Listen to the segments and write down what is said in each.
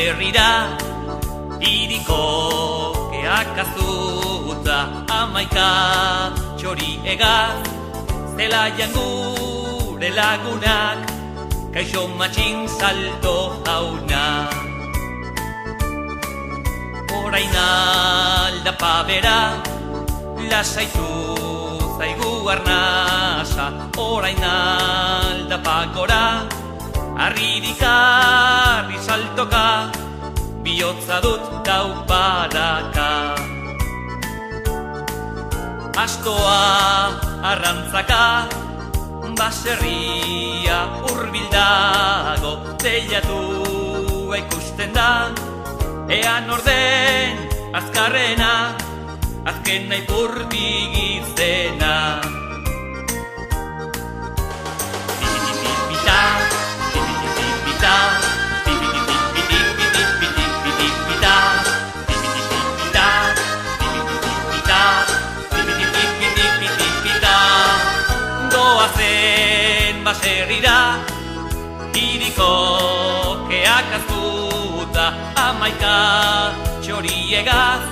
baserrira, iriko keak azuta, 11 txori egaz, zelaian gure lagunak, kaixo matxin salto jauna. Orain aldapa bera, lasaitu zaigu arnasa, orain aldapa gora, arririk arri saltoka, bihotza dut taupadaka. Astoa arrantzaka, baserria hurbildago, teilatua ikusten da, ean orden azkarrena, azkena ipurdigizena. Pipitipipita, pipitipipita, pipitipipitipitipitipita, pipitipipita, pipitipipita, pipitipipitipitipita. Goazen baserrira, iriko keak azuta, 11 txori egaz,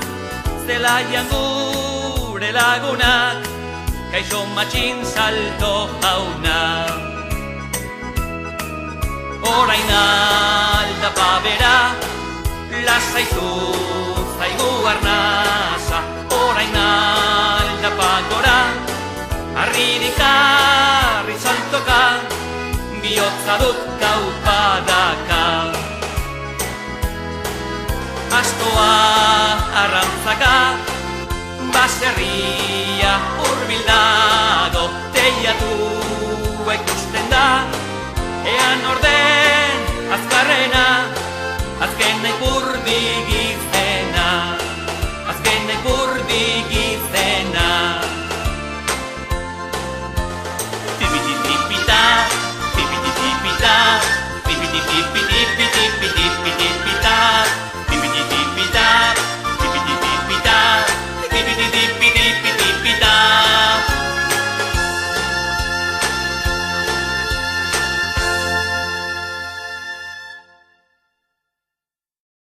zelaian gure lagunak, kaixo matxin salto jauna. Orain aldapa bera, lasaitu zaigu arnasa, orain aldapa gora, arririk arri saltoka, bihotza dut taupadaka. Astoa arrantzaka, baserria hurbildago, teilatua ikusten da, ean orden azkarrena, azkena ipurdi